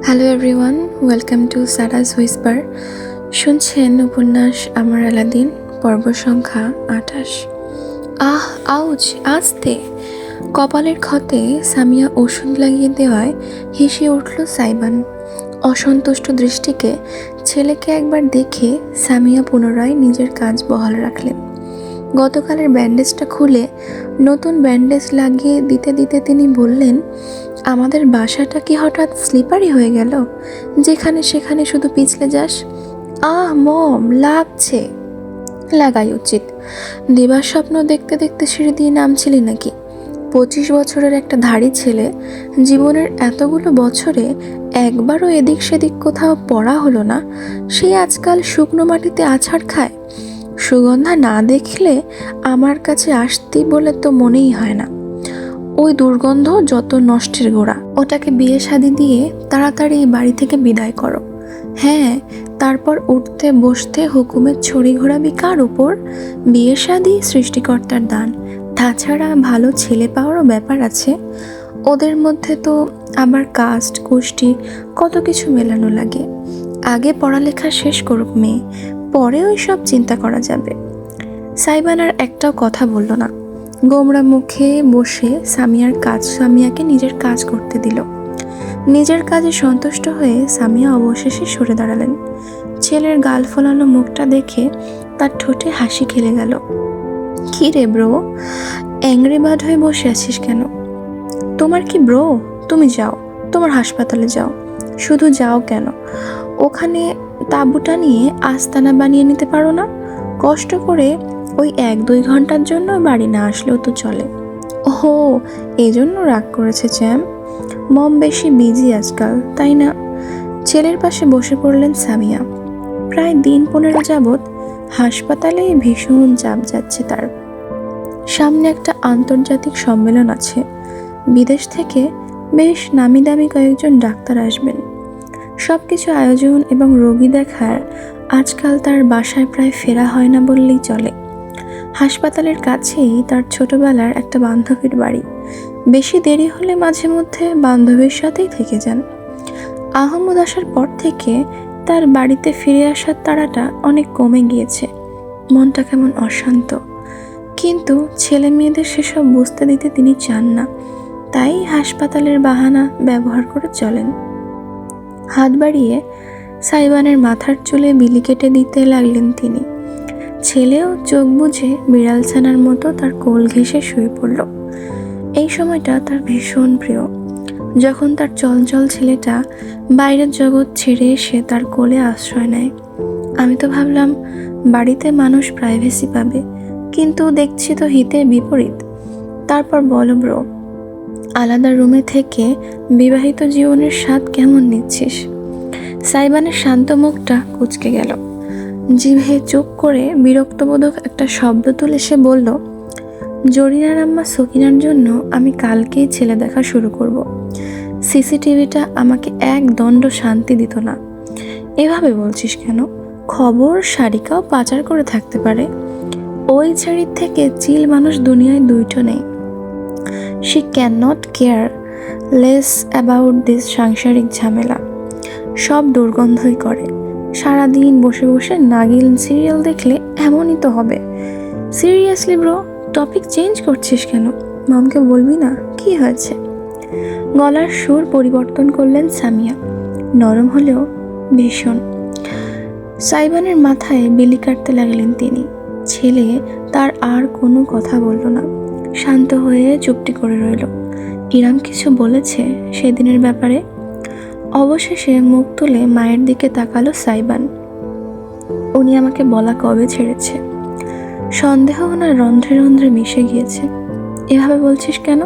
Hello everyone, welcome to Sara's whisper. শুনছেন উপন্যাস আমার আলাদিন, পর্ব সংখ্যা ২৮। আউচ, আস্তে! কপালের ক্ষতে সামিয়া ওষুধ লাগিয়ে দেওয়ায় হেসে উঠল সাইবান। অসন্তুষ্ট দৃষ্টিকে ছেলেকে একবার দেখে সামিয়া পুনরায় নিজের কাজ বহাল রাখলেন। গতকালের ব্যান্ডেজটা খুলে নতুন ব্যান্ডেজ লাগিয়ে দিতে দিতে তিনি বললেন, আমাদের বাসাটা কি হঠাৎ স্লিপারি হয়ে গেল, যেখানে সেখানে শুধু পিছলে যাস? মম, লাগছে। লাগাই উচিত। দিবার স্বপ্ন দেখতে দেখতে সিঁড়ি দিয়ে নামছিলি নাকি? 25 বছরের একটা ধাড়ি ছেলে, জীবনের এতগুলো বছরে একবারও এদিক সেদিক কোথাও পড়া হলো না, সে আজকাল শুকনো মাটিতে আছাড় খায়। সুগন্ধা না দেখলে আমার কাছে আসতি বলে তো মনেই হয় না। ওই দুর্গন্ধ যত নষ্টের গোড়া। ওটাকে বিয়ে শাদি দিয়ে তাড়াতাড়ি বাড়ি থেকে বিদায় করো। হ্যাঁ, তারপর উঠতে বসতে হুকুমের ছড়ি ঘোরাবি কার উপর? বিয়ে শাদি সৃষ্টিকর্তার দান, তাছাড়া ভালো ছেলে পাওয়ারও ব্যাপার আছে। ওদের মধ্যে তো আবার কাস্ট কুষ্টি কত কিছু মেলানো লাগে। আগে পড়ালেখা শেষ করুক মেয়ে, পরে ওই সব চিন্তা করা যাবে। সাইবান আর একটাও কথা বলল না। গোমরা মুখে বসে সামিয়াকে নিজের কাজ করতে দিল। নিজের কাজে সন্তুষ্ট হয়ে সামিয়া অবশেষে সরে দাঁড়ালেন। ছেলের গাল ফোলানো মুখটা দেখে তার ঠোঁটে হাসি খেলে গেল। কি রে ব্রো, অ্যাংরি বার্ড হয়ে বসে আছিস কেন? তোমার কি ব্রো? তুমি যাও, তোমার হাসপাতালে যাও। শুধু যাও কেন, ওখানে তাঁবুটা নিয়ে আস্তানা বানিয়ে নিতে পারো না? কষ্ট করে ওই 1-2 ঘন্টার জন্য বাড়ি না আসলেও তো চলে। ওহো, এজন্য রাগ করেছে চ্যাম। মম বেশি বিজি আজকাল, তাই না? ছেলের পাশে বসে পড়লেন সামিয়া। প্রায় দিন 15 যাবৎ হাসপাতালে ভীষণ চাপ যাচ্ছে তার। সামনে একটা আন্তর্জাতিক সম্মেলন আছে, বিদেশ থেকে বেশ নামি দামি কয়েকজন ডাক্তার আসবেন। সব কিছু আয়োজন এবং রোগী দেখার আজকাল তার বাসায় প্রায় ফেরা হয় না বললেই চলে। হাসপাতালের কাছেই তার ছোটবেলার একটা বান্ধবীর বাড়ি। বেশি দেরি হলে মাঝে মধ্যে বান্ধবীর সাথেই থেকে যান। আহমদ আসার পর থেকে তার বাড়িতে ফিরে আসার তাড়াটা অনেক কমে গিয়েছে। মনটা কেমন অশান্ত, কিন্তু ছেলে মেয়েদের সেসব বুঝতে দিতে তিনি চান না, তাই হাসপাতালের বাহানা ব্যবহার করে চলেন। হাত বাড়িয়ে সাইবানের মাথার চুলে বিলি কেটে দিতে লাগলেন তিনি। ছেলেও চোখ বুজে বিড়াল ছানার মতো তার কোল ঘেঁষে শুয়ে পড়ল। এই সময়টা তার ভীষণ প্রিয়, যখন তার চঞ্চল ছেলেটা বাইরের জগৎ ছেড়ে এসে তার কোলে আশ্রয় নেয়। আমি তো ভাবলাম বাড়িতে মানুষ প্রাইভেসি পাবে, কিন্তু দেখছি তো হিতের বিপরীত। তারপর বলো ব্রো, আলাদা রুমে থেকে বিবাহিত জীবনের স্বাদ কেমন নিচ্ছিস? সাইবানের শান্ত মুখটা কুঁচকে গেল। জিভে চুপ করে বিরক্তবোধক একটা শব্দ তুলে সে বলল, জরিনার আম্মা সকিনার জন্য আমি কালকেই ছেলে দেখা শুরু করব। সিসিটিভিটা আমাকে এক দণ্ড শান্তি দিত না। এভাবে বলছিস কেন? খবর সারিকাও পাচার করে থাকতে পারে। ওই ছেড়ির থেকে চিল মানুষ দুনিয়ায় দুইটো নেই। She can not care less about this সাংসারিক ঝামেলা। সব দুর্গন্ধই করে। সারাদিন বসে বসে নাগিন সিরিয়াল দেখলে এমনই তো হবে। সিরিয়াসলি ব্রো, টপিক চেঞ্জ করছিস কেন? মমকে বলবি না? কি হয়েছে? গলার সুর পরিবর্তন করলেন সামিয়া, নরম হলেও ভীষণ। সাইবানের মাথায় বিলি কাটতে লাগলেন তিনি। ছেলে তার আর কোনো কথা বলল না, শান্ত হয়ে চুপটি করে রইল। ইরাম কিছু বলেছে সেদিনের ব্যাপারে? অবশেষে মুখ তুলে মায়ের দিকে তাকালো সাইবান। উনি আমাকে বলা কবে ছেড়েছে। সন্দেহ ওনার রন্ধ্রে রন্ধ্রে মিশে গিয়েছে। এভাবে বলছিস কেন?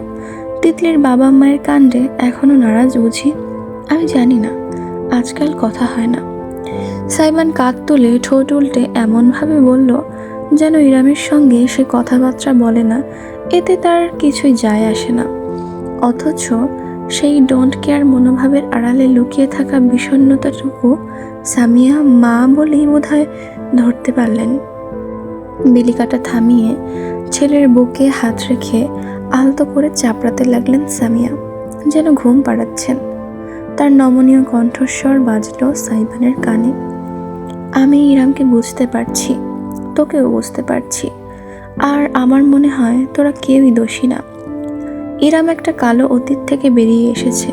তিতলির বাবা মায়ের কাণ্ডে এখনো নারাজ বুঝি? আমি জানি না, আজকাল কথা হয় না। সাইবান কাঁধ তুলে ঠোঁট উল্টে এমনভাবে বলল যেন ইরামের সঙ্গে সে কথাবার্তা বলে না, এতে তার কিছুই যায় আসে না। অথচ সেই ডোন্ট কেয়ার মনোভাবের আড়ালে লুকিয়ে থাকা বিষণ্ণতাটুকু সামিয়া মা বলেই বোধহয় ধরতে পারলেন। বিলিকাটা থামিয়ে ছেলের বুকে হাত রেখে আলতো করে চাপড়াতে লাগলেন সামিয়া, যেন ঘুম পাড়াচ্ছেন। তার নমনীয় কণ্ঠস্বর বাজলো সাইবানের কানে। আমি ইরামকে বুঝতে পারছি, তোকেও বুঝতে পারছি, আর আমার মনে হয় তোরা কেউই দোষী না। ইরাম একটা কালো অতীত থেকে বেরিয়ে এসেছে।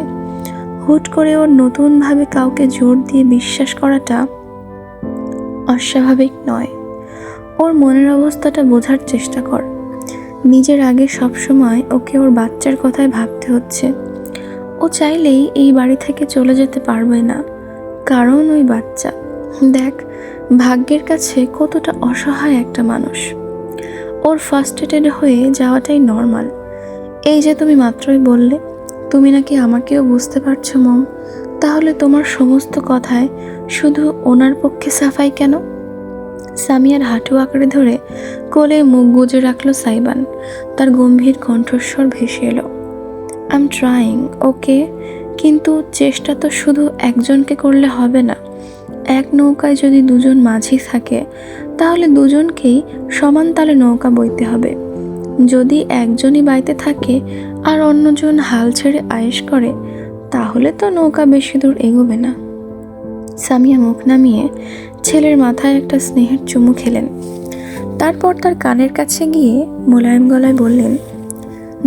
হুট করে ওর নতুনভাবে কাউকে জোর দিয়ে বিশ্বাস করাটা অস্বাভাবিক নয়। ওর মনের অবস্থাটা বোঝার চেষ্টা কর। নিজের আগে সবসময় ওকে ওর বাচ্চার কথায় ভাবতে হচ্ছে। ও চাইলেই এই বাড়ি থেকে চলে যেতে পারবে না, কারণ ওই বাচ্চা। দেখ ভাগ্যের কাছে কতটা অসহায় একটা মানুষ। ওর ফার্স্ট্রেটেড হয়ে যাওয়াটাই নর্মাল। এই যে তুমি মাত্রই বললে তুমি নাকি আমাকেও বুঝতে পারছো মম, তাহলে তোমার সমস্ত কথায় শুধু ওনার পক্ষে সাফাই কেন? সামিয়ার হাঁটু আঁকড়ে ধরে কোলে মুখ গুজে রাখলো সাইবান। তার গম্ভীর কণ্ঠস্বর ভেসে এলো, আই এম ট্রাইং ওকে, কিন্তু চেষ্টা তো শুধু একজনকে করলে হবে না। এক নৌকায় যদি দুজন মাঝি থাকে তাহলে দুজনকেই সমান তালে নৌকা বইতে হবে। যদি একজনই বাইতে থাকে আর অন্যজন হাল ছেড়ে আয়েশ করে, তাহলে তো নৌকা বেশি দূর এগোবে না। সামিয়া মুখ নামিয়ে ছেলের মাথায় একটা স্নেহের চুমু খেলেন। তারপর তার কানের কাছে গিয়ে মোলায়েম গলায় বললেন,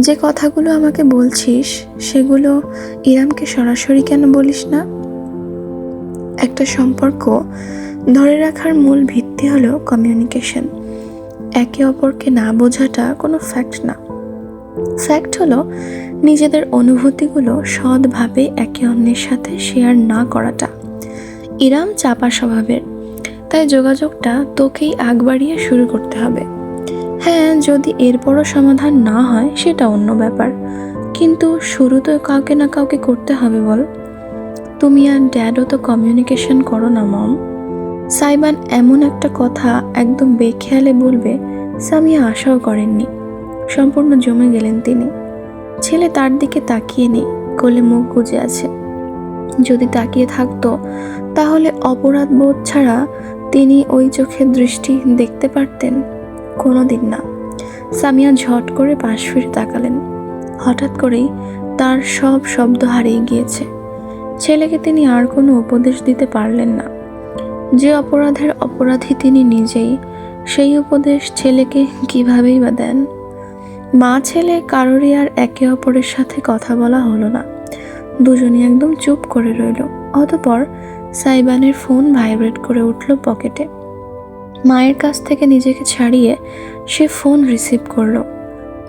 যে কথাগুলো আমাকে বলছিস সেগুলো ইরামকে সরাসরি কেন বলিস না? একটা সম্পর্ক ধরে রাখার মূল ভিত্তি হলো কমিউনিকেশন। একে অপরকে না বোঝাটা কোনো ফ্যাক্ট না। ফ্যাক্ট হলো নিজেদের অনুভূতিগুলো সৎভাবে একে অন্যের সাথে শেয়ার না করাটা। ইরাম চাপা স্বভাবের, তাই যোগাযোগটা তোকেই আগ বাড়িয়ে শুরু করতে হবে। হ্যাঁ, যদি এরপরও সমাধান না হয় সেটা অন্য ব্যাপার, কিন্তু শুরু তো কাউকে না কাউকে করতে হবে বল। তুমি আর ড্যাডও তো কমিউনিকেশন করো না মম। সাইবান এমন একটা কথা একদম বেখেয়ালে বলবে সামিয়া আশাও করেননি। সম্পূর্ণ জমে গেলেন তিনি। ছেলে তার দিকে তাকিয়ে নেই, কোলে মুখ গুজে আছে। যদি তাকিয়ে থাকতো তাহলে অপরাধ বোধ ছাড়া তিনি ওই চোখের দৃষ্টি দেখতে পারতেন? কোনোদিন না। সামিয়া ঝট করে পাশ ফিরে তাকালেন। হঠাৎ করেই তার সব শব্দ হারিয়ে গিয়েছে। ছেলেকে তিনি আর কোনো উপদেশ দিতে পারলেন না। যে অপরাধের অপরাধী তিনি নিজেই, সেই উপদেশ ছেলেকে কিভাবেই বা দেন? মা ছেলে কারোরই আর একে অপরের সাথে কথা বলা হলো না। দুজনই একদম চুপ করে রইল। অতঃপর সাইবানের ফোন ভাইব্রেট করে উঠল পকেটে। মায়ের কাছ থেকে নিজেকে ছাড়িয়ে সে ফোন রিসিভ করলো।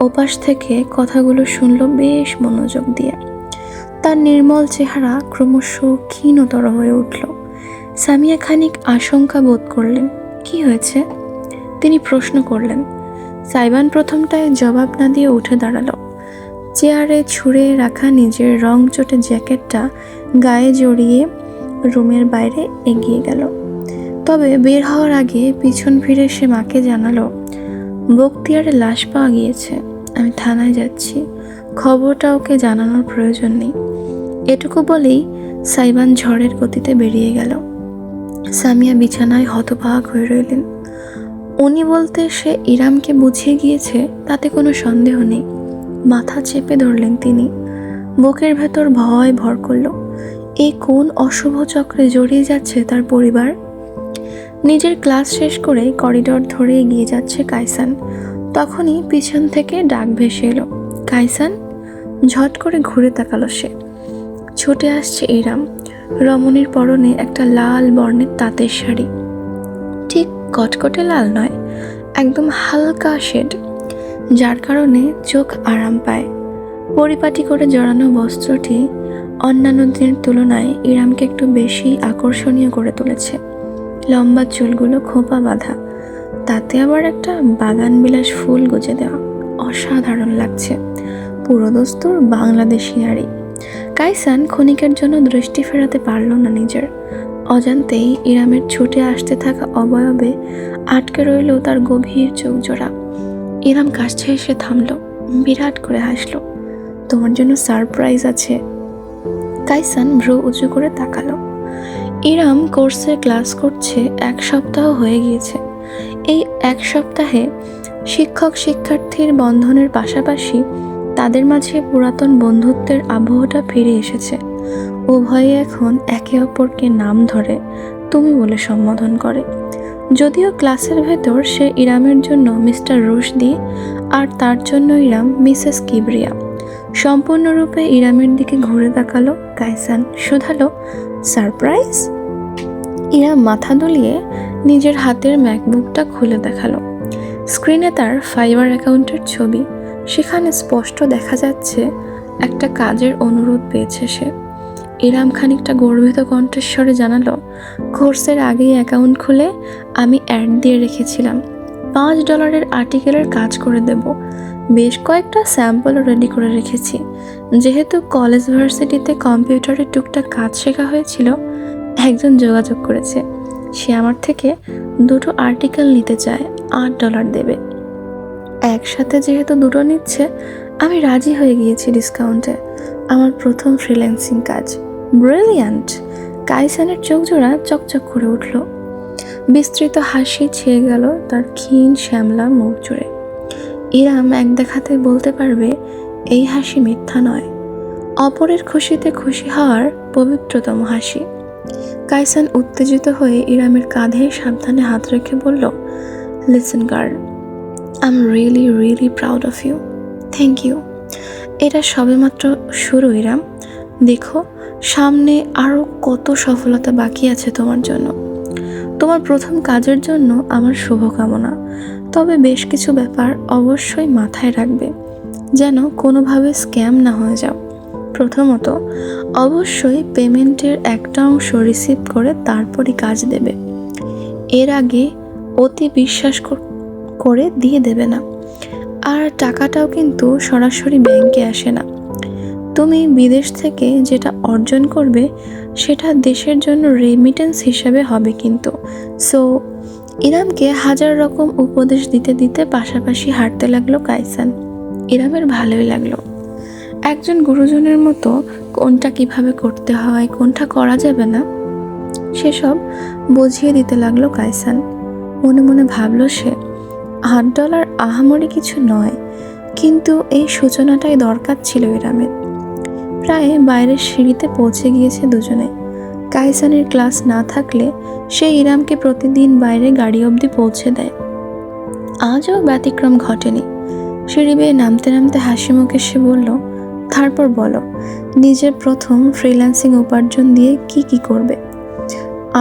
ওপাশ থেকে কথাগুলো শুনল বেশ মনোযোগ দিয়ে। তার নির্মল চেহারা ক্রমশ ক্ষীণতর হয়ে উঠল। সামিয়া খানিক আশঙ্কা বোধ করলেন। কি হয়েছে? তিনি প্রশ্ন করলেন। সাইবান প্রথমটায় জবাব না দিয়ে উঠে দাঁড়ালো। চেয়ারে ছুঁড়ে রাখা নিজের রং চটে জ্যাকেটটা গায়ে জড়িয়ে রুমের বাইরে এগিয়ে গেল। তবে বের হওয়ার আগে পিছন ফিরে সে মাকে জানালো, বখতিয়ারের লাশ পাওয়া গিয়েছে, আমি থানায় যাচ্ছি, খবরটা ওকে জানানোর প্রয়োজন নেই। এটুকু বলেই সাইবান ঝড়ের গতিতে বেরিয়ে গেল। সামিয়া বিছানায় হতবাক হয়ে রইলেন। উনি বলতে সে ইরামকে বুঝিয়ে গিয়েছে তাতে কোনো সন্দেহ নেই। মাথা চেপে ধরলেন তিনি। বুকের ভেতর ভয় ভর করল। এই কোন অশুভ চক্রে জড়িয়ে যাচ্ছে তার পরিবার? নিজের ক্লাস শেষ করে করিডর ধরে এগিয়ে যাচ্ছে কাইসান। তখনই পিছন থেকে ডাক ভেসে এলো, কাইসান। ঝট করে ঘুরে তাকালো সে। ছুটে আসছে ইরাম। রমণীর পরনে একটা লাল বর্ণের তাঁতের শাড়ি। ঠিক কটকটে লাল নয়, একদম হালকা শেড, যার কারণে চোখ আরাম পায়। পরিপাটি করে জড়ানো বস্ত্রটি অন্যান্য দিনের তুলনায় ইরামকে একটু বেশি আকর্ষণীয় করে তুলেছে। লম্বা চুলগুলো খোঁপা বাঁধা, তাতে আবার একটা বাগান বিলাস ফুল গুজে দেওয়া। অসাধারণ লাগছে। পুরোদস্তুর বাংলাদেশি নারী। কাইসান ক্ষণিকের জন্য দৃষ্টি ফেরাতে পারল না নিজের। অজান্তেই ইরামের ছুটে আসতে থাকা অবয়বে আটকে রইল তার গভীর চোখ জোড়া। ইরাম কাছে এসে থামল, বিরাট করে হাসলো। তোমার জন্য সারপ্রাইজ আছে। কাইসান ভ্রু উঁচু করে তাকালো। ইরাম কোর্সের ক্লাস করছে 1 সপ্তাহ হয়ে গিয়েছে। এই 1 সপ্তাহে শিক্ষক শিক্ষার্থীর বন্ধনের পাশাপাশি তাদের মাঝে পুরাতন বন্ধুত্বের আবহটা ফিরে এসেছে। উভয়ে এখন একে অপরকে নাম ধরে তুমি বলে সম্বোধন করে। যদিও ক্লাসের ভেতর সে ইরামের জন্য মিস্টার রুশদি আর তার জন্য ইরাম মিসেস কিবরিয়া। সম্পূর্ণরূপে ইরামের দিকে ঘুরে তাকালো কাইসান, শুধালো, সারপ্রাইজ? ইরাম মাথা দুলিয়ে নিজের হাতের ম্যাকবুকটা খুলে দেখালো। স্ক্রিনে তার ফাইবার অ্যাকাউন্টের ছবি। সেখানে স্পষ্ট দেখা যাচ্ছে একটা কাজের অনুরোধ পেয়েছে সে। ইরাম খানিকটা গর্বিত কণ্ঠস্বরে জানালো, কোর্সের আগেই অ্যাকাউন্ট খুলে আমি অ্যাড দিয়ে রেখেছিলাম, $5 আর্টিকেলের কাজ করে দেব। বেশ কয়েকটা স্যাম্পলও রেডি করে রেখেছি। যেহেতু কলেজ ভার্সিটিতে কম্পিউটারে টুকটাক কাজ শেখা হয়েছিল, একজন যোগাযোগ করেছে। সে আমার থেকে 2টো আর্টিকেল নিতে চায়, $8 দেবে। একসাথে যেহেতু 2টো নিচ্ছে, আমি রাজি হয়ে গিয়েছি ডিসকাউন্টে। আমার প্রথম ফ্রিল্যান্সিং কাজ। ব্রিলিয়ান্ট! কাইসানের চোখ জোড়া চকচক করে উঠল। বিস্তৃত হাসি ছেয়ে গেল তার ক্ষীণ শ্যামলা মুখ জুড়ে। ইরাম এক দেখাতে বলতে পারবে এই হাসি মিথ্যা নয়, অপরের খুশিতে খুশি হওয়ার পবিত্রতম হাসি। কাইসান উত্তেজিত হয়ে ইরামের কাঁধে সাবধানে হাত রেখে বলল, listen girl, I am really really proud of you. Thank you. এটা সবেমাত্র শুরু ইরাম। দেখো, সামনে আরও কত সফলতা বাকি আছে তোমার জন্য। তোমার প্রথম কাজের জন্য আমার শুভকামনা। তবে বেশ কিছু ব্যাপার অবশ্যই মাথায় রাখবে, যেন কোনোভাবে স্ক্যাম না হয়ে যাও। প্রথমত, অবশ্যই পেমেন্টের একটা অংশ রিসিভ করে তারপরই কাজ দেবে। এর আগে অতি বিশ্বাস করে দিয়ে দেবে না। আর টাকাটাও কিন্তু সরাসরি ব্যাংকে আসে না। তুমি বিদেশ থেকে যেটা অর্জন করবে সেটা দেশের জন্য রেমিটেন্স হিসেবে হবে কিন্তু। সো ইরামকে 1000 রকম উপদেশ দিতে দিতে পাশাপাশি হাঁটতে লাগলো কাইসান। ইরামের ভালোই লাগলো। একজন গুরুজনের মতো কোনটা কিভাবে করতে হয়, কোনটা করা যাবে না, সেসব বুঝিয়ে দিতে লাগলো কাইসান। মনে মনে ভাবলো সে, $8 আহামরি কিছু নয়, কিন্তু এই সূচনাটাই দরকার ছিল ইরামের। প্রায় বাইরের সিঁড়িতে পৌঁছে গিয়েছে দুজনে। কাইসানের ক্লাস না থাকলে সে ইরামকে প্রতিদিন বাইরে গাড়ি অবধি পৌঁছে দেয়। আজও ব্যতিক্রম ঘটেনি। সিঁড়ি বেয়ে নামতে নামতে হাসি মুখে সে বলল, তারপর বলো, নিজের প্রথম ফ্রিল্যান্সিং উপার্জন দিয়ে কি করবে?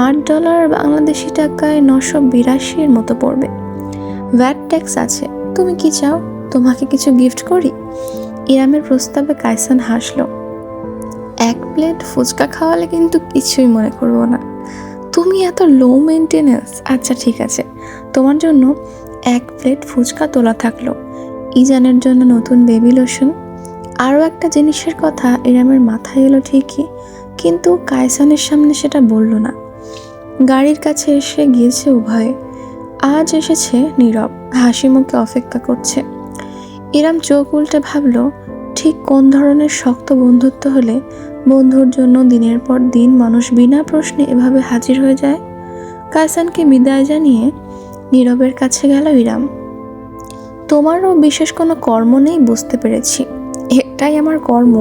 $8 বাংলাদেশি টাকায় 982 মতো পড়বে। ভ্যাট ট্যাক্স আছে। তুমি কি চাও, তোমাকে কিছু গিফট করি? ইরামের প্রস্তাবে কাইসান হাসলো। 1 প্লেট ফুচকা খাওয়ালে কিন্তু কিছুই মনে করবো না। তুমি এত লো মেনটেনেন্স। আচ্ছা ঠিক আছে, তোমার জন্য 1 প্লেট ফুচকা তোলা থাকলো। ইজানের জন্য নতুন বেবি লোশন। আরও একটা জিনিসের কথা ইরামের মাথায় এলো ঠিকই, কিন্তু কাইসানের সামনে সেটা বলল না। গাড়ির কাছে এসে গিয়েছে উভয়ে। আজ এসেছে নীরব, হাসি মুখে অপেক্ষা করছে। ইরাম চোখ উল্টে ভাবল, ঠিক কোন ধরনের শক্ত বন্ধুত্ব হলে বন্ধুর জন্য দিনের পর দিন মানুষ বিনা প্রশ্নে এভাবে হাজির হয়ে যায়। কাইসানকে বিদায় জানিয়ে নীরবের কাছে গেল ইরাম। তোমারও বিশেষ কোনো কর্ম নেই বুঝতে পেরেছি। এটাই আমার কর্ম,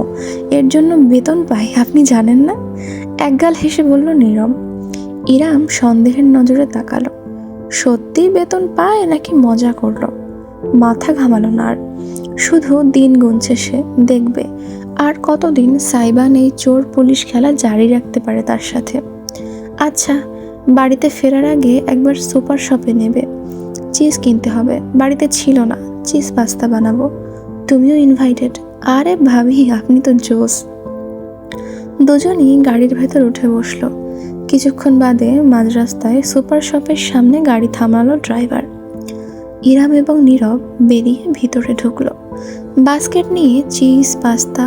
এর জন্য বেতন পাই, আপনি জানেন না? একগাল হেসে বলল নীরব। ইরাম সন্দেহের নজরে তাকালো। সত্যি বেতন পায় নাকি মজা করলো? মাথা ঘামালো না আর, শুধু দিন গুনছে সে। দেখবে আর কতদিন সাইবান এই চোর পুলিশ খেলা জারি রাখতে পারে তার সাথে। আচ্ছা, বাড়িতে ফেরার আগে একবার সুপার শপে নেবে, চিজ কিনতে হবে। বাড়িতে ছিল না, চিজ পাস্তা বানাবো। তুমিও ইনভাইটেড। আরে ভাবি, আপনি তো জোস। দুজনই গাড়ির ভেতর উঠে বসলো। কিছুক্ষণ বাদে মাঝ রাস্তায় সুপার শপের সামনে গাড়ি থামালো ড্রাইভার। ইরাম এবং নীরব বেরিয়ে ভিতরে ঢুকলো। বাস্কেট নিয়ে চিজ, পাস্তা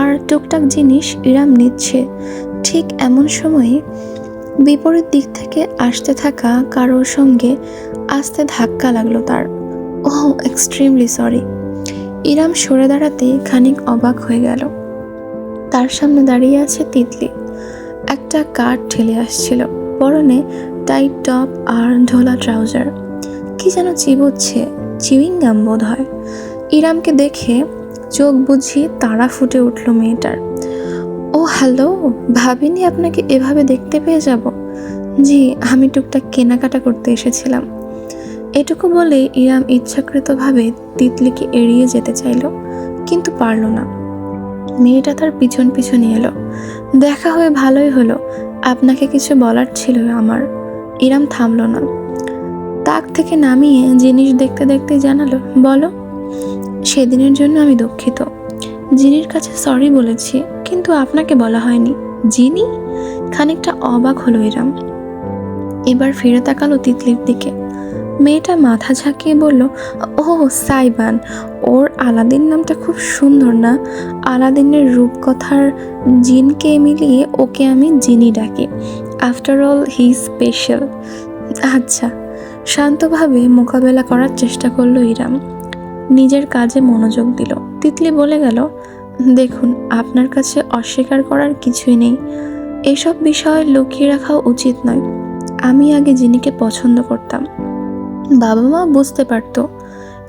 আর টুকটাক জিনিস ইরাম নিচ্ছে। ঠিক এমন সময় বিপরীত দিক থেকে আসতে থাকা কারোর সঙ্গে আস্তে ধাক্কা লাগলো তার। ওহ, এক্সট্রিমলি সরি। ইরাম সরে দাঁড়াতে খানিক অবাক হয়ে গেল। তার সামনে দাঁড়িয়ে আছে তিতলি। একটা কার ঠেলে আসছিল, পরনে টাইট টপ আর ঢোলা ট্রাউজার। কি যেন চিবোচ্ছে, চিউইংগাম বোধ হয়। ইরামকে দেখে চোখ বুঝি তারা ফুটে উঠল মেয়েটার। ও ও হ্যালো, ভাবিনি আপনাকে এভাবে দেখতে পেয়ে যাব। জি, আমি টুকটাক কেনাকাটা করতে এসেছিলাম। এটুকু বলে ইরাম ইচ্ছাকৃতভাবে তিতলিকে এড়িয়ে যেতে চাইল, কিন্তু পারল না। মেয়েটা তার পিছন পিছন এলো। দেখা হয়ে ভালোই হলো, আপনাকে কিছু বলার ছিল আমার। ইরাম থামল না, তাক থেকে নামিয়ে জিনিস দেখতে দেখতে জানালো, বলো। সেদিনের জন্য আমি দুঃখিত। জিনির কাছে সরি বলেছি, কিন্তু আপনাকে বলা হয়নি। জিনি? খানিকটা অবাক হলো ইরাম। এবার ফিরে তাকালো তিতলির দিকে। মেয়েটা মাথা ঝাঁকিয়ে বলল, ও সাইবান। ওর আলাদিন নামটা খুব সুন্দর না? আলাদিনের রূপকথার জিনকে মিলিয়ে ওকে আমি জিনি ডাকি। After all he special. আচ্ছা। শান্তভাবে মোকাবেলা করার চেষ্টা করলো ইরাম। নিজের কাজে মনোযোগ দিল। তিতলি বলে গেল, দেখুন, আপনার কাছে অস্বীকার করার কিছুই নেই। এসব বিষয় লুকিয়ে রাখাও উচিত নয়। আমি আগে জিনিকে পছন্দ করতাম, বাবা মা বুঝতে পারত।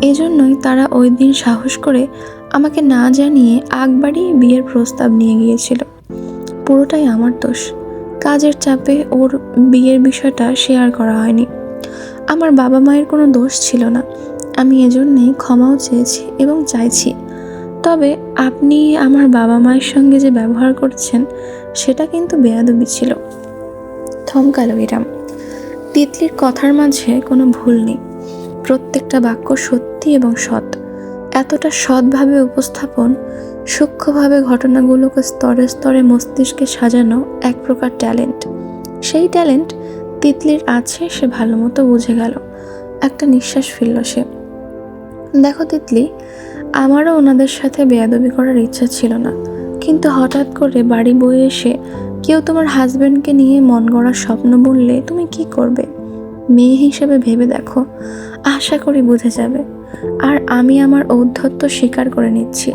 এজন্যই তারা ওই দিন সাহস করে আমাকে না জানিয়ে আগ বাড়িয়ে বিয়ের প্রস্তাব নিয়ে গিয়েছিল। পুরোটাই আমার দোষ। কাজের চাপে ওর বিয়ের বিষয়টা শেয়ার করা হয়নি। আমার বাবা মায়ের কোনো দোষ ছিল না। আমি এজন্যই ক্ষমাও চেয়েছি এবং চাইছি। তবে আপনি আমার বাবা মায়ের সঙ্গে যে ব্যবহার করছেন, সেটা কিন্তু বেয়াদবি ছিল। থমকালো ইরাম। তিতলির কথার মাঝে কোনো ভুল নেই। প্রত্যেকটা বাক্য সত্যি এবং সৎ। এতটা সৎভাবে উপস্থাপন, সূক্ষ্মভাবে ঘটনাগুলোকে স্তরে স্তরে মস্তিষ্কে সাজানো এক প্রকার ট্যালেন্ট। সেই ট্যালেন্ট তিতলির আছে, সে ভালো মতো বুঝে গেল। একটা নিঃশ্বাস ফেলল সে। দেখো তিতলি, আমারও ওনাদের সাথে বেয়াদবি করার ইচ্ছা ছিল না, কিন্তু হঠাৎ করে বাড়ি বয়ে এসে কেউ তোমার হাজবেন্ডকে নিয়ে মন গড়া স্বপ্ন বললে তুমি কি করবে? মেয়ে হিসেবে ভেবে দেখো, আশা করি বুঝে যাবে। আর আমি আমার ঔদ্ধত্য স্বীকার করে নিচ্ছি।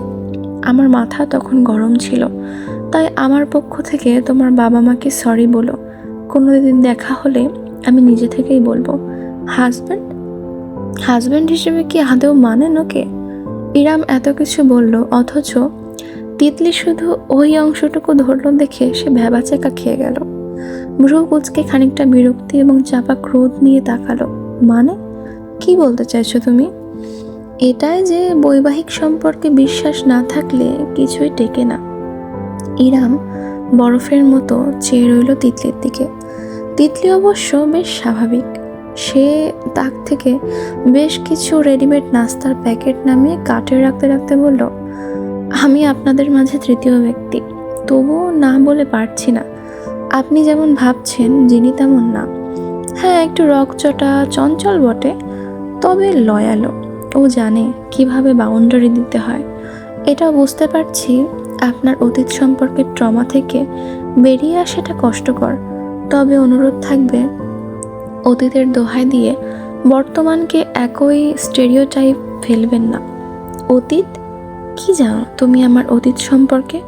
আমার মাথা তখন গরম ছিল, তাই আমার পক্ষ থেকে তোমার বাবা মাকে সরি বলো। কোনোদিন দেখা হলে আমি নিজে থেকেই বলবো। হাজবেন্ড হাজবেন্ড হিসেবে কি আদৌ মানেন ওকে? ইরাম এত কিছু বলল, অথচ তিতলি শুধু ওই অংশটুকু ধরল দেখে সে ভ্যাবাচ্যাকা খেয়ে গেল। ভ্রু কুঁচকে খানিকটা বিরক্তি এবং চাপা ক্রোধ নিয়ে তাকালো। মানে, কি বলতে চাইছো তুমি? এটাই যে বৈবাহিক সম্পর্কে বিশ্বাস না থাকলে কিছুই টেকে না। ইরাম বরফের মতো চেয়ে রইল তিতলির দিকে। তিতলি অবশ্য বেশ স্বাভাবিক। সে তাক থেকে বেশ কিছু রেডিমেড নাস্তার প্যাকেট নামিয়ে কাটে রাখতে রাখতে বলল, আমি আপনাদের মাঝে তৃতীয় ব্যক্তি, তবুও না বলে পারছি না। আপনি যেমন ভাবছেন যিনি তেমন না। হ্যাঁ, একটু রকচটা চঞ্চল বটে, তবে লয়ালও। ও জানে কিভাবে বাউন্ডারি দিতে হয়। এটা বুঝতে পারছি আপনার অতীত সম্পর্কের ট্রমা থেকে বেরিয়ে আসাটা কষ্টকর। তবে অনুরোধ থাকবে, অতীতের দোহাই দিয়ে বর্তমানকে একই স্টেরিওটাইপ ফেলবেন না। অতীত? কি জানো তুমি আমার অতীত সম্পর্কে?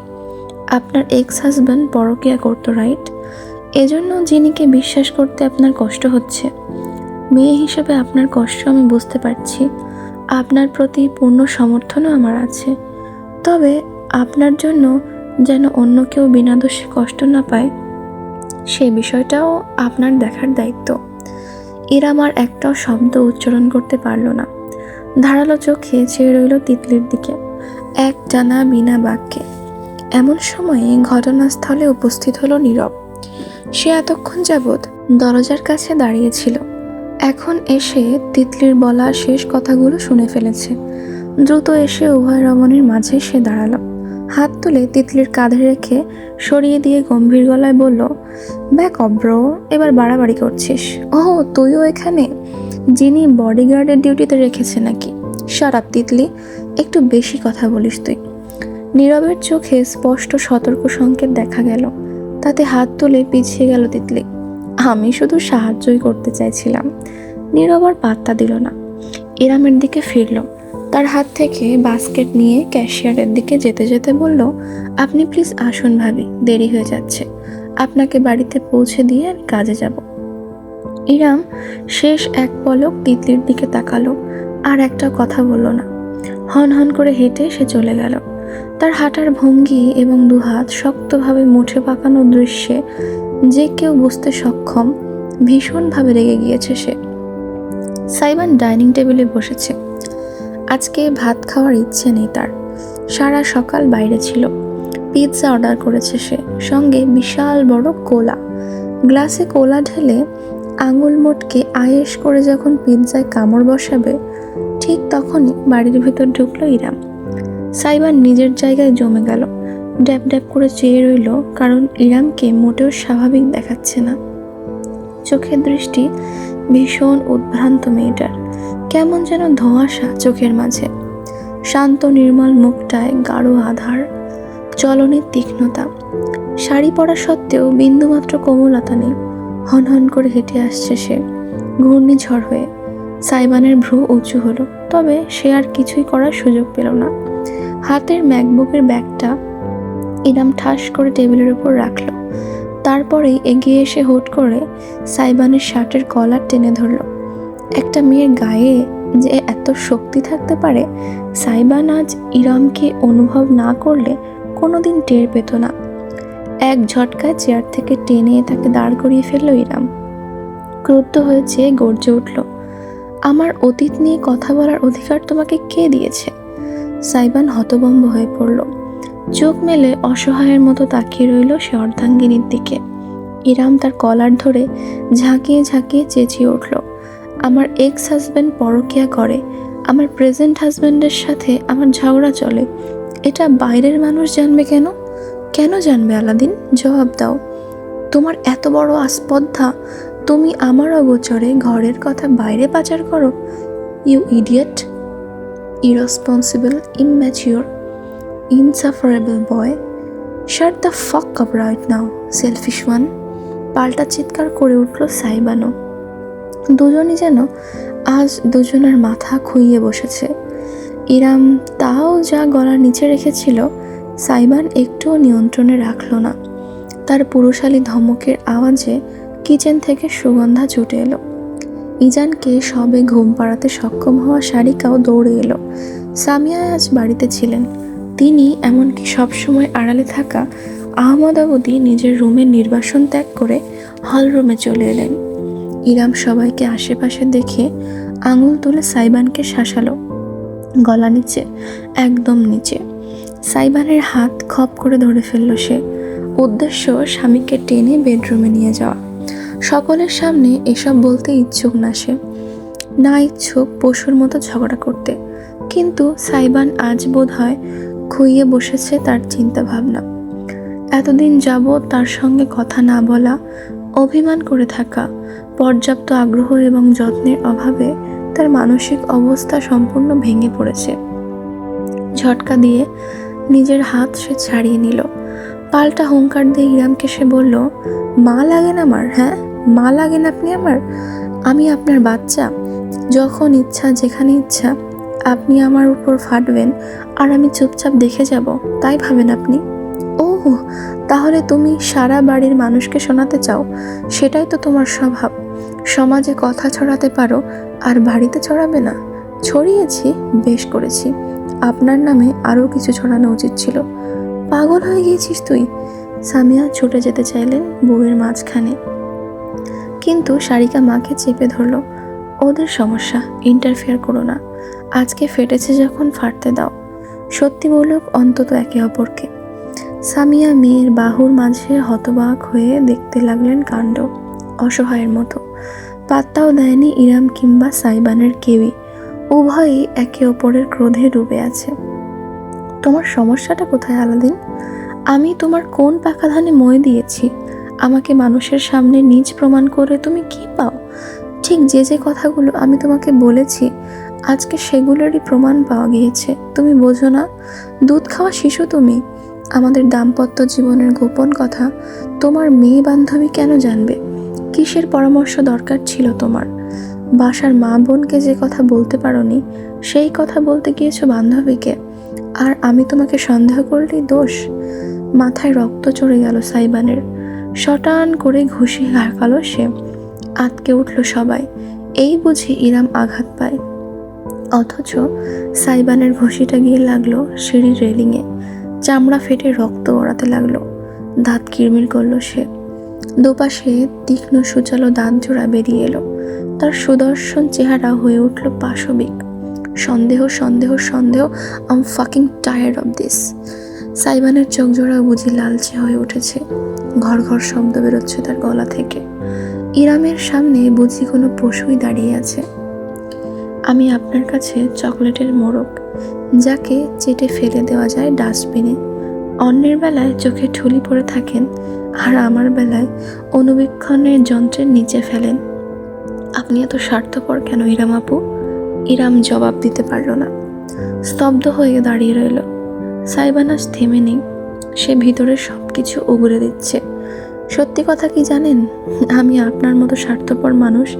আপনার এক্স হাজব্যান্ড পরকীয়া করতো, রাইট? এজন্য জিনিকে বিশ্বাস করতে আপনার কষ্ট হচ্ছে। মেয়ে হিসেবে আপনার কষ্ট আমি বুঝতে পারছি। আপনার প্রতি পূর্ণ সমর্থনও আমার আছে। তবে আপনার জন্য যেন অন্য কেউ বিনা দোষে কষ্ট না পায়, সে বিষয়টাও আপনার দেখার দায়িত্ব। ইরাম আর একটাও শব্দ উচ্চারণ করতে পারল না। ধারালো চোখে চেয়ে রইল তিতলির দিকে, এক টানা বিনা বাক্যে। এমন সময়ে ঘটনাস্থলে উপস্থিত হলো নীরব। সে এতক্ষণ যাবৎ দরজার কাছে দাঁড়িয়েছিল, এখন এসে তিতলির বলা শেষ কথাগুলো শুনে ফেলেছে। দ্রুত এসে উভয় রমণীর মাঝে সে দাঁড়ালো। হাত তুলে তিতলির কাঁধে রেখে সরিয়ে দিয়ে গম্ভীর গলায় বলল, ব্যাক অফ ব্রো, এবার বাড়াবাড়ি করছিস। ও, তুইও এখানে? যিনি বডিগার্ডের ডিউটিতে রেখেছে নাকি? শাট আপ তিতলি, একটু বেশি কথা বলিস তুই। নীরবের চোখে স্পষ্ট সতর্ক সংকেত দেখা গেল। তাতে হাত তুলে পিছিয়ে গেল তিতলি। আমি শুধু সাহায্যই করতে চাইছিলাম। নীরব আর পাত্তা দিল না। ইরামের দিকে ফিরল। তার হাত থেকে বাস্কেট নিয়ে ক্যাশিয়ারের দিকে যেতে যেতে বলল, আপনি প্লিজ আসুন ভাবি, দেরি হয়ে যাচ্ছে। আপনাকে বাড়িতে পৌঁছে দিয়ে আমি কাজে যাব। ইরাম শেষ এক পলক তিতলির দিকে তাকালো, আর একটা কথা বলল না। হন হন করে হেঁটে সে চলে গেল। তার হাঁটার ভঙ্গি এবং দুহাত শক্তভাবে মুঠে পাকানো দৃশ্যে যে কেউ বুঝতে সক্ষম ভীষণভাবে রেগে গিয়েছে সে। সাইবান ডাইনিং টেবিলে বসেছে। আজকে ভাত খাওয়ার ইচ্ছে নেই তার। সারা সকাল বাইরে ছিল। পিৎজা অর্ডার করেছে সে, সঙ্গে বিশাল বড় কোলা। গ্লাসে কোলা ঢেলে আঙুল মোটকে আয়েশ করে যখন পিৎজায় কামড় বসাবে, ঠিক তখনই বাড়ির ভেতর ঢুকলো ইরাম। সাইবান নিজের জায়গায় জমে গেল। ড্যাব ড্যাব করে চেয়ে রইল, কারণ ইরামকে মোটেও স্বাভাবিক দেখাচ্ছে না। চোখের দৃষ্টি ভীষণ উদ্ভ্রান্ত মেয়েটার, কেমন যেন ধোঁয়াশা চোখের মাঝে। শান্ত নির্মল মুখটায় গাঢ় আধার, চলনের তীক্ষ্ণতা। শাড়ি পরা সত্ত্বেও বিন্দুমাত্র কোমলতা নেই। হনহন করে হেঁটে আসছে সে, ঘূর্ণিঝড় হয়ে। সাইবানের ভ্রু উঁচু হলো, তবে সে আর কিছুই করার সুযোগ পেল না। হাতের ম্যাকবুকের ব্যাগটা ইরাম ঠাস করে টেবিলের উপর রাখলো। তারপরেই এগিয়ে এসে হুট করে সাইবানের শার্টের কলার টেনে ধরল। একটা মেয়ের গায়ে যে এত শক্তি থাকতে পারে, সাইবান আজ ইরামকে অনুভব না করলে কোনোদিন টের পেত না। এক ঝটকায় চেয়ার থেকে টেনে তাকে দাঁড় করিয়ে ফেলল ইরাম। ক্রুদ্ধ হয়েছে, গর্জে উঠল, আমার অতীত নিয়ে কথা বলার অধিকার তোমাকে কে দিয়েছে? সাইবান হতভম্ব হয়ে পড়ল। চোখ মেলে অসহায়ের মতো তাকিয়ে রইল সে অর্ধাঙ্গিনীর দিকে। ইরাম তার কলার ধরে ঝাঁকিয়ে ঝাঁকিয়ে চেঁচিয়ে উঠল, আমার এক্স হাজব্যান্ড পরকীয়া করে, আমার প্রেজেন্ট হাজব্যান্ডের সাথে আমার ঝগড়া চলে। এটা বাইরের মানুষ জানবে কেন? কেন জানবে আলাদিন? জবাব দাও। তোমার এত বড় আস্পর্ধা, তুমি আমার অগোচরে ঘরের কথা বাইরে পাচার করো? You idiot, irresponsible, immature, insufferable boy, shut the fuck up right now, selfish one. পাল্টা চিৎকার করে উঠল সাইবানও। দুজনই যেন আজ দুজনের মাথা খুইয়ে বসেছে। ইরাম তাও যা গলার নিচে রেখেছিল, সাইবান একটুও নিয়ন্ত্রণে রাখল না। তার পুরুষালী ধমকের আওয়াজে কিচেন থেকে সুগন্ধা ছুটে এলো। ইজানকে সবে ঘুম পাড়াতে সক্ষম হওয়া সারিকাও দৌড়ে এলো। সামিয়া আজ বাড়িতে ছিলেন। তিনি এমনকি সবসময় আড়ালে থাকা আহমদাবদী নিজের রুমের নির্বাসন ত্যাগ করে হল রুমে চলে এলেন। ইরাম সবাইকে আশেপাশে দেখে আঙুল তুলে সাইবানকে শাসালো, গলা নিচে, একদম নিচে। সাইবানের হাত খপ করে ধরে ফেলল সে। উদ্দেশ্য স্বামীকে টেনে বেডরুমে নিয়ে যাওয়া। সকলের সামনে এসব বলতে ইচ্ছুক না সে, না ইচ্ছুক পশুর মতো ঝগড়া করতে। কিন্তু সাইবান আজ বোধ হয় খুইয়ে বসেছে তার চিন্তা ভাবনা। এতদিন যাবৎ তার সঙ্গে কথা না বলা, অভিমান করে থাকা, পর্যাপ্ত আগ্রহ এবং যত্নের অভাবে তার মানসিক অবস্থা সম্পূর্ণ ভেঙে পড়েছে। ঝটকা দিয়ে নিজের হাত সে ছাড়িয়ে নিল। পাল্টা হুঙ্কার দিয়ে ইরামকে সে বলল, মা লাগেন আমার? হ্যাঁ, মা লাগেন আপনি আমার? আমি আপনার বাচ্চা? যখন ইচ্ছা যেখানে ইচ্ছা আপনি আমার উপর ফাটবেন আর আমি চুপচাপ দেখে যাব, তাই ভাবেন আপনি? ও, তাহলে তুমি সারা বাড়ির মানুষকে শোনাতে চাও, সেটাই তো তোমার স্বভাব। সমাজে কথা ছড়াতে পারো আর বাড়িতে ছড়াবে না? ছড়িয়েছি, বেশ করেছি। আপনার নামে আরও কিছু ছড়ানো উচিত ছিল। পাগল হয়ে গিয়েছিস তুই? সামিয়া ছুটে যেতে চাইলেন বউয়ের মাঝখানে, কিন্তু সারিকা মাকে চেপে ধরল। ওদের সমস্যা, ইন্টারফেয়ার করো না। আজকে ফেটেছে যখন ফাটতে দাও। সত্যি বলুক অন্তত একে অপরকে। সামিয়া মেয়ের বাহুর মাঝে হতবাক হয়ে দেখতে লাগলেন কাণ্ড, অসহায়ের মতো। পাত্তাও দেয়নি ইরাম কিংবা সাইবানের কেউই। উভয়ই একে অপরের ক্রোধে ডুবে আছে। তোমার সমস্যাটা কোথায় আলাদিন? আমি তোমার কোন পাকা ধানে মই দিয়েছি? আমাকে মানুষের সামনে নিজ প্রমাণ করে তুমি কি পাও? ঠিক যে যে কথাগুলো আমি তোমাকে বলেছি, আজকে সেগুলোরই প্রমাণ পাওয়া গিয়েছে। তুমি বোঝো না? দুধ খাওয়া শিশু তুমি। আমাদের দাম্পত্য জীবনের গোপন কথা তোমার মেয়ে বান্ধবী কেন জানবে? কিসের পরামর্শ দরকার ছিল তোমার? বাসার মা বোনকে যে কথা বলতে পারোনি, সেই কথা বলতে গিয়েছো বান্ধবীকে। আর আমি তোমাকে সন্দেহ করলেই দোষ? মাথায় রক্ত চড়ে গেল সাইবানের। শটান করে ঘুষি হাঁকালো সে। আতকে উঠল সবাই। এই বুঝি ইরাম আঘাত পায়। অথচ সাইবানের ঘষিটা গিয়ে লাগলো সিঁড়ির রেলিংয়ে। চামড়া ফেটে রক্ত গড়াতে লাগলো। দাঁত কিরমির করলো সে। দুপাশে তীক্ষ্ণ সুচালো দাঁত জোড়া বেরিয়ে এলো। তার সুদর্শন চেহারা হয়ে উঠল পাশবিক। সন্দেহ, সন্দেহ, সন্দেহ। I am fucking tired of this. সাইবানের চোখ জোড়া বুঝি লালচে হয়ে উঠেছে। ঘর ঘর শব্দ বেরোচ্ছে তার গলা থেকে। ইরামের সামনে বুঝি কোনো পশুই দাঁড়িয়ে আছে। আমি আপনার কাছে চকলেটের মোড়ক, যাকে চেটে ফেলে দেওয়া যায় ডাস্টবিনে। অন্যের বেলায় চোখে ঠুলি পড়ে থাকেন, আর আমার বেলায় অনুবীক্ষণের যন্ত্রের নিচে ফেলেন। আপনি এত স্বার্থপর কেন ইরাম আপু? ইরাম জবাব দিতে পারল না। স্তব্ধ হয়ে দাঁড়িয়ে রইল। সাইবান আজ থেমে নেই। সে ভিতরে সব কিছু উগরে দিচ্ছে। সত্যি কথা কি জানেন, আমি আপনার মতো স্বার্থপর মানুষ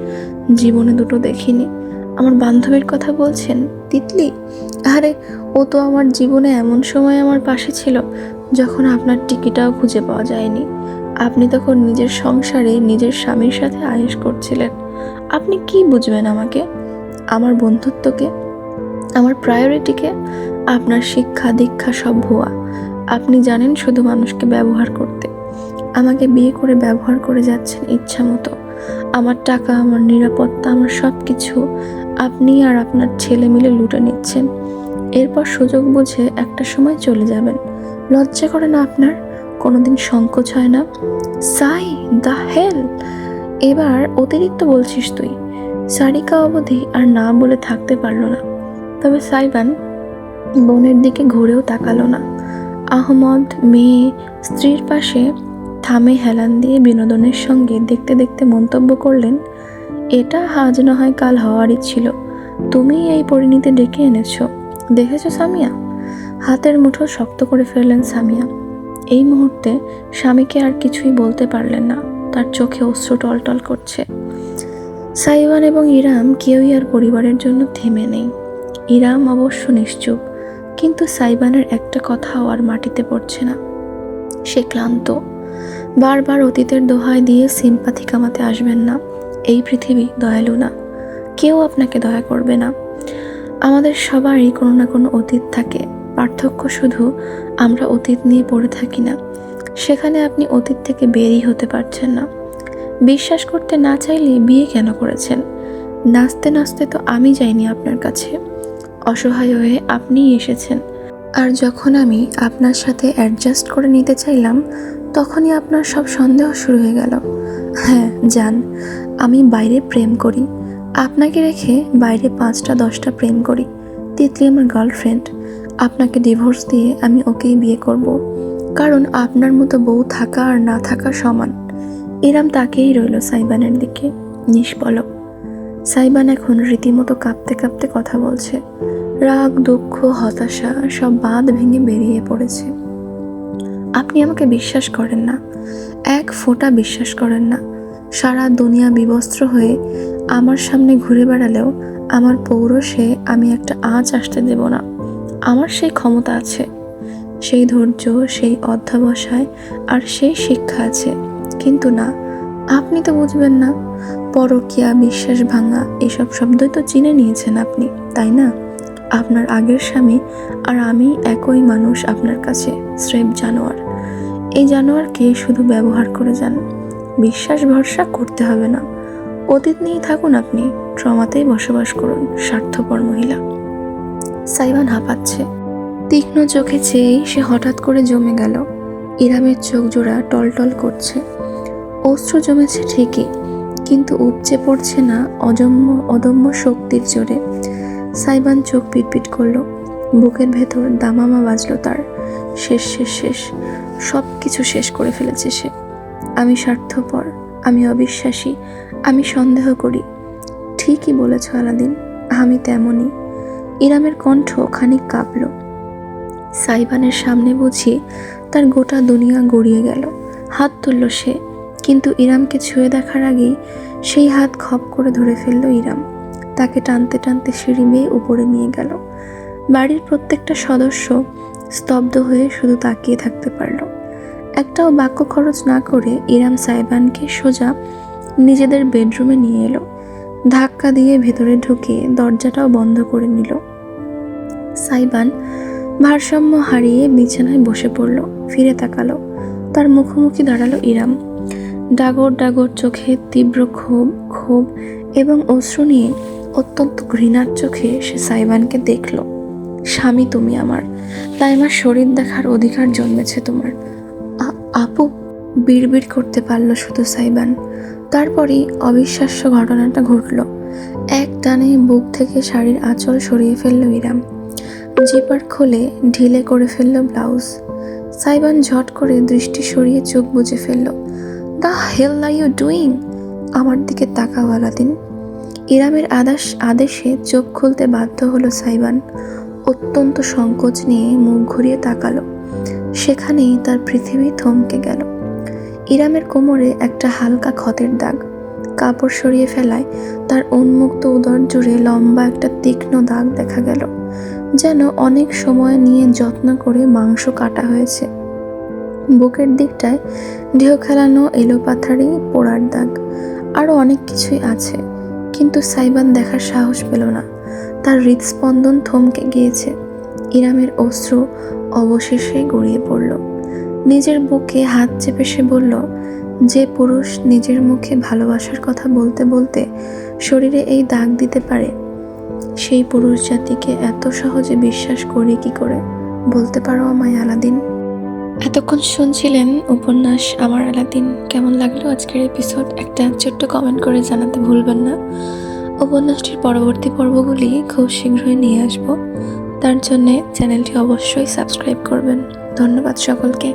জীবনে দুটো দেখিনি। আমার বান্ধবীর কথা বলছেন, তিতলি? আরে, ও তো আমার জীবনে এমন সময় আমার পাশে ছিল যখন আপনার টিকিটাও খুঁজে পাওয়া যায়নি। আপনি তখন নিজের সংসারে নিজের স্বামীর সাথে আয়েশ করছিলেন। আপনি কি বুঝবেন আমাকে, আমার বন্ধুত্বকে, আমার প্রায়োরিটিকে? আপনার শিক্ষা দীক্ষা সব ভুয়া। আপনি জানেন শুধু মানুষকে ব্যবহার করতে। আমাকে বিয়ে করে ব্যবহার করে যাচ্ছেন ইচ্ছা মতো। আমার টাকা, আমার নিরাপত্তা, আমার সব কিছু আপনি আর আপনার ছেলে মিলে লুটে নিচ্ছেন। এরপর সুযোগ বুঝে একটা সময় চলে যাবেন। লজ্জা করে না আপনার? কোনোদিন সংকোচ হয় না? সাই, দ্য হেল! এবার অতিরিক্ত বলছিস তুই। সারিকা অবধি আর না বলে থাকতে পারল না। তবে সাইবান বোনের দিকে ঘুরেও তাকালো না। আহমদ মেয়ে স্ত্রীর পাশে থামে হেলান দিয়ে বিনোদনের সঙ্গে দেখতে দেখতে মন্তব্য করলেন, এটা আজ না হয় কাল হওয়ারই ছিল। তুমি এই পরিণীতি ডেকে এনেছো। দেখেছো সামিয়া? হাতের মুঠো শক্ত করে ফেললেন সামিয়া। এই মুহূর্তে স্বামীকে আর কিছুই বলতে পারলেন না। তার চোখে অশ্রু টলটল করছে। সাইবান এবং ইরাম কেউই আর পরিবারের জন্য থেমে নেই। ইরাম অবশ্য নিশ্চুপ, কিন্তু সাইবানের একটা কথাও আর মাটিতে পড়ছে না। সে ক্লান্ত। বারবার অতীতের দোহাই দিয়ে সিম্পাথি কামাতে আসবেন না। এই পৃথিবী দয়ালু না। কেউ আপনাকে দয়া করবে না। আমাদের সবারই কোনো না কোনো অতীত থাকে। পার্থক্য শুধু আমরা অতীত নিয়ে পড়ে থাকি না। সেখানে আপনি অতীত থেকে বেরই হতে পারছেন না। বিশ্বাস করতে না চাইলে বিয়ে কেন করেছেন? নাচতে নাচতে তো আমি যাইনি আপনার কাছে। অসহায় হয়ে আপনিই এসেছেন। আর যখন আমি আপনার সাথে অ্যাডজাস্ট করে নিতে চাইলাম, তখনই আপনার সব সন্দেহ শুরু হয়ে গেল। হ্যাঁ, জান, আমি বাইরে প্রেম করি। আপনাকে রেখে বাইরে 5টা 10টা প্রেম করি। তিতলি আমার গার্লফ্রেন্ড। আপনাকে ডিভোর্স দিয়ে আমি ওকেই বিয়ে করব, কারণ আপনার মতো বউ থাকা আর না থাকা সমান। ইরাম তাকিয়েই রইল সাইবানের দিকে, নিষ্পলক। সাইবান এখন রীতিমতো কাঁপতে কাঁপতে কথা বলছে। রাগ, দুঃখ, হতাশা সব বাঁধ ভেঙে বেরিয়ে পড়েছে। আপনি আমাকে বিশ্বাস করেন না, এক ফোঁটা বিশ্বাস করেন না। সারা দুনিয়া বিবস্ত্র হয়ে আমার সামনে ঘুরে বেড়ালেও আমার পৌরুষে আমি একটা আঁচ আসতে দেব না। আমার সেই ক্ষমতা আছে, সেই ধৈর্য, সেই অধ্যবসায় আর সেই শিক্ষা আছে। কিন্তু না, আপনি তো বুঝবেন না। পরকীয়া, বিশ্বাস ভাঙা, এসব শব্দই তো চিনে নিয়েছেন আপনি, তাই না? আপনার আগের স্বামী আর আমি একই মানুষ আপনার কাছে, স্রেফ জানোয়ার। এই জানোয়ারকে শুধু ব্যবহার করে যান। বিশ্বাস ভরসা করতে হবে না। অতীত নিয়েই থাকুন আপনি, ট্রমাতেই বসবাস করুন, স্বার্থপর মহিলা। সাইবান হাঁপাচ্ছে। তীক্ষ্ণ চোখে চেয়েই সে হঠাৎ করে জমে গেল। ইরামের চোখ জোড়া টলটল করছে। অশ্রু জমেছে ঠিকই, কিন্তু উপচে পড়ছে না অদম্য শক্তির জোরে। সাইবান চোখ পিটপিট করলো। বুকের ভেতর দামামা বাজলো তার। শেষ শেষ শেষ, সব কিছু শেষ করে ফেলেছে সে। আমি স্বার্থপর, আমি অবিশ্বাসী, আমি সন্দেহ করি। ঠিকই বলেছ আলাদিন, আমি তেমনই। ইরামের কণ্ঠ খানিক কাঁপল। সাইবানের সামনে বুঝি তার গোটা দুনিয়া গড়িয়ে গেল। হাত তুলল সে, কিন্তু ইরামকে ছুঁয়ে দেখার আগেই সেই হাত খপ করে ধরে ফেলল ইরাম। তাকে টানতে টানতে সিঁড়ি বেয়ে উপরে নিয়ে গেল। বাড়ির প্রত্যেকটা সদস্য স্তব্ধ হয়ে শুধু তাকিয়ে থাকতে পারল। একটাও বাক্য খরচ না করে ইরাম সাইবানকে সোজা নিজেদের বেডরুমে নিয়ে এলো। ধাক্কা দিয়ে ভেতরে ঢুকে দরজাটাও বন্ধ করে নিল। সাইবান ভারসাম্য হারিয়ে বিছানায় বসে পড়ল। ফিরে তাকালো, তার মুখোমুখি দাঁড়ালো ইরাম। ডাগর ডাগর চোখে তীব্র ক্ষোভ এবং অশ্রু নিয়ে অত্যন্ত ঘৃণার চোখে সে সাইবানকে দেখল। স্বামী তুমি আমার, তাই আমার শরীর দেখার অধিকার জন্মেছে তোমার। আপু, বিড়বিড় করতে পারল শুধু সাইবান। তারপরই অবিশ্বাস্য ঘটনাটা ঘটল। এক টানে বুক থেকে শাড়ির আঁচল সরিয়ে ফেলল ইরাম। জিপার খুলে ঢিলে করে ফেলল ব্লাউজ। সাইবান ঝট করে দৃষ্টি সরিয়ে চোখ বুজে ফেলল। The hell are you doing? আমার দিকে তাকাও আলাদিন। ইরামের আদেশে চোখ খুলতে বাধ্য হলো সাইবান। অত্যন্ত সংকোচ নিয়ে মুখ ঘুরিয়ে তাকালো। সেখানেই তার পৃথিবী থমকে গেল। ইরামের কোমরে একটা হালকা ক্ষতের দাগ। কাপড় সরিয়ে ফেলায় তার উন্মুক্ত উদর জুড়ে লম্বা একটা তীক্ষ্ণ দাগ দেখা গেল, যেন অনেক সময় নিয়ে যত্ন করে মাংস কাটা হয়েছে। বুকের দিকটায় ঢেউ খেলানো এলোপাথারি পোড়ার দাগ। আরও অনেক কিছুই আছে, কিন্তু সাইবান দেখার সাহস পেল না। তার হৃদস্পন্দন থমকে গিয়েছে। ইরামের অশ্রু অবশেষে গড়িয়ে পড়ল। নিজের বুকে হাত চেপে সে বলল, যে পুরুষ নিজের মুখে ভালোবাসার কথা বলতে বলতে শরীরে এই দাগ দিতে পারে, সেই পুরুষ জাতিকে এত সহজে বিশ্বাস করি কি করে? বলতে পারো আমায় আলাদিন? এতক্ষণ শুনছিলেন উপন্যাস আমার আলাদিন। কেমন লাগলো আজকের এপিসোড? একটা ছোট্ট কমেন্ট করে জানাতে ভুলবেন না। উপন্যাসটির পরবর্তী পর্বগুলি খুব শীঘ্রই নিয়ে আসব, তার জন্যে চ্যানেলটি অবশ্যই সাবস্ক্রাইব করবেন। ধন্যবাদ সকলকে।